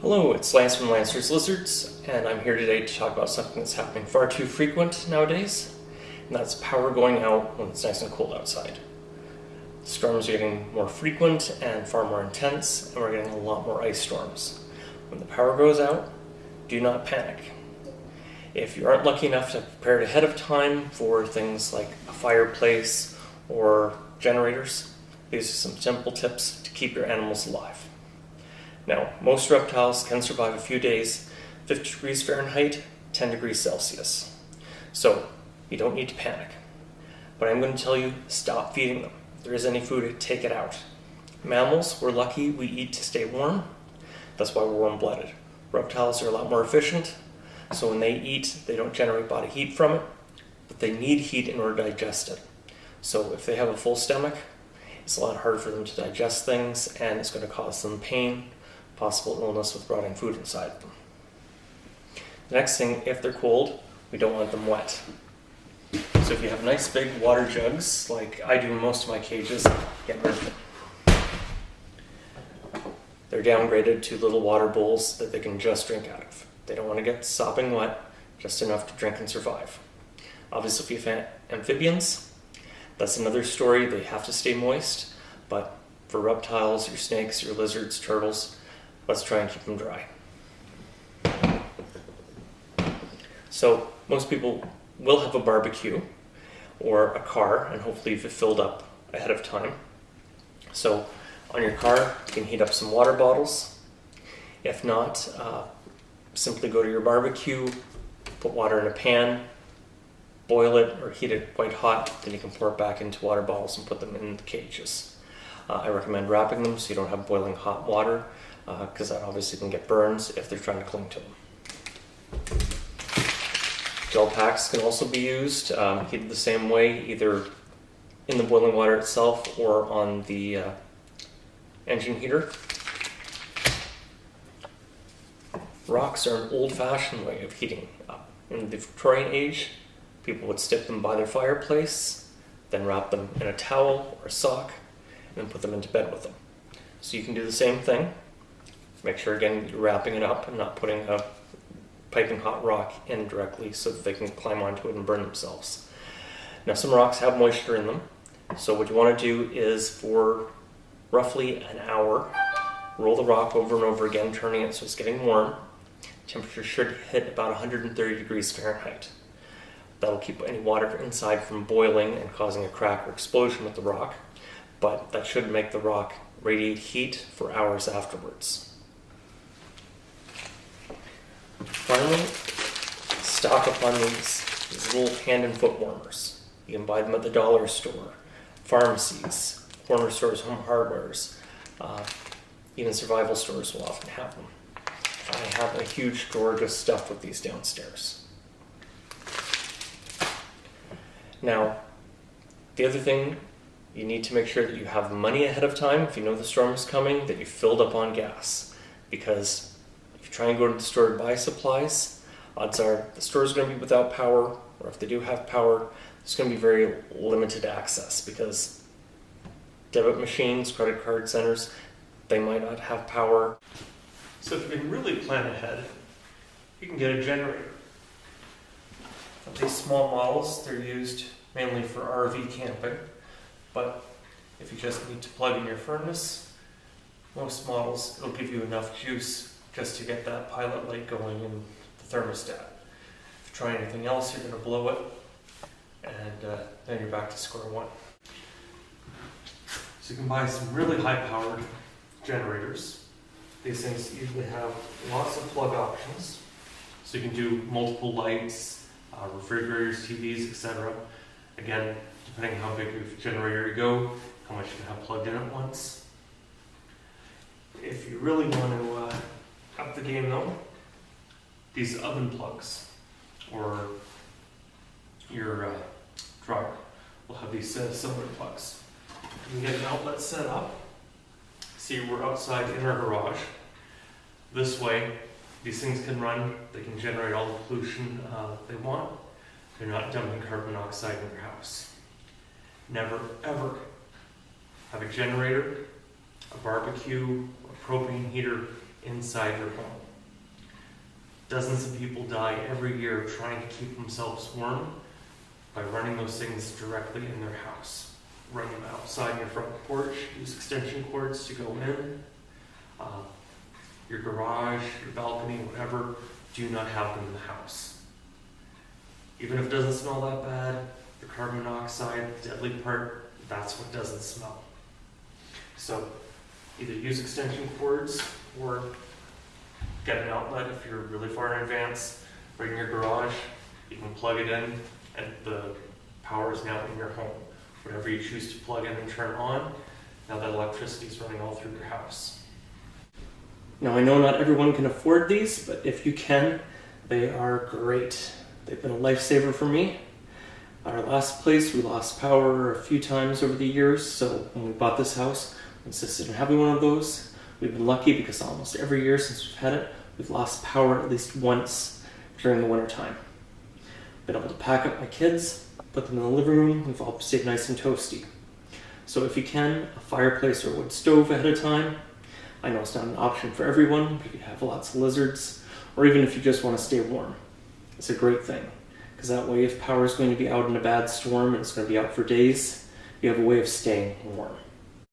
Hello, it's Lance from Lancer's Lizards, and I'm here today to talk about something that's happening far too frequent nowadays, and that's power going out when it's nice and cold outside. Storms are getting more frequent and far more intense, and we're getting a lot more ice storms. When the power goes out, do not panic. If you aren't lucky enough to have prepared ahead of time for things like a fireplace or generators, these are some simple tips to keep your animals alive. Now, most reptiles can survive a few days, 50 degrees Fahrenheit, 10 degrees Celsius. So, you don't need to panic. But I'm going to tell you, stop feeding them. If there is any food, take it out. Mammals, we're lucky we eat to stay warm. That's why we're warm-blooded. Reptiles are a lot more efficient, so when they eat, they don't generate body heat from it, but they need heat in order to digest it. So if they have a full stomach, it's a lot harder for them to digest things, and it's going to cause them pain, possible illness with rotting food inside them. The next thing, if they're cold, we don't want them wet. So if you have nice big water jugs, like I do in most of my cages, get rid of them. They're downgraded to little water bowls that they can just drink out of. They don't want to get sopping wet, just enough to drink and survive. Obviously, if you have amphibians, that's another story. They have to stay moist, but for reptiles, your snakes, your lizards, turtles, let's try and keep them dry. So most people will have a barbecue or a car, and hopefully you've filled up ahead of time. So on your car, you can heat up some water bottles. If not, simply go to your barbecue, put water in a pan, boil it or heat it quite hot, then you can pour it back into water bottles and put them in the cages. I recommend wrapping them so you don't have boiling hot water, because that obviously can get burns if they're trying to cling to them. Gel packs can also be used, heated the same way, either in the boiling water itself or on the engine heater. Rocks are an old-fashioned way of heating up. In the Victorian age, people would stick them by their fireplace, then wrap them in a towel or a sock, and then put them into bed with them. So you can do the same thing. Make sure, again, you're wrapping it up and not putting a piping hot rock in directly so that they can climb onto it and burn themselves. Now, some rocks have moisture in them, so what you want to do is for roughly an hour, roll the rock over and over again, turning it so it's getting warm. Temperature should hit about 130 degrees Fahrenheit. That'll keep any water inside from boiling and causing a crack or explosion with the rock, but that should make the rock radiate heat for hours afterwards. Finally, stock up on these little hand and foot warmers. You can buy them at the dollar store, pharmacies, corner stores, home hardwares, even survival stores will often have them. I have a huge drawer just stuffed with these downstairs. Now, the other thing, you need to make sure that you have money ahead of time. If you know the storm is coming, that you filled up on gas. Because if you try and go to the store to buy supplies, odds are the store is going to be without power, or if they do have power, there's going to be very limited access because debit machines, credit card centers, they might not have power. So if you can really plan ahead, you can get a generator. These small models, they're used mainly for RV camping, but if you just need to plug in your furnace, most models, it'll give you enough juice just to get that pilot light going in the thermostat. If you try anything else, you're going to blow it, and then you're back to square one. So you can buy some really high-powered generators. These things usually have lots of plug options, so you can do multiple lights, refrigerators, TVs, etc. Again, depending on how big your generator you go, how much you can have plugged in at once. If you really want to up the game though, these oven plugs or your dryer will have these cylinder plugs. You can get an outlet set up. See, we're outside in our garage. This way, these things can run, they can generate all the pollution they want. They're not dumping carbon monoxide in your house. Never, ever have a generator, a barbecue, a propane heater inside your home. Dozens of people die every year trying to keep themselves warm by running those things directly in their house. Run them outside your front porch, use extension cords to go in. Your garage, your balcony, whatever, do not have them in the house. Even if it doesn't smell that bad, the carbon monoxide, the deadly part, that's what doesn't smell. So either use extension cords or get an outlet if you're really far in advance, right in your garage. You can plug it in and the power is now in your home. Whatever you choose to plug in and turn on, now that electricity is running all through your house. Now I know not everyone can afford these, but if you can, they are great. They've been a lifesaver for me. At our last place, we lost power a few times over the years, so when we bought this house, we insisted on having one of those. We've been lucky because almost every year since we've had it, we've lost power at least once during the winter time. Been able to pack up my kids, put them in the living room, we've all stayed nice and toasty. So if you can, a fireplace or a wood stove ahead of time. I know it's not an option for everyone, but if you have lots of lizards, or even if you just want to stay warm, it's a great thing. Because that way, if power is going to be out in a bad storm and it's going to be out for days, you have a way of staying warm.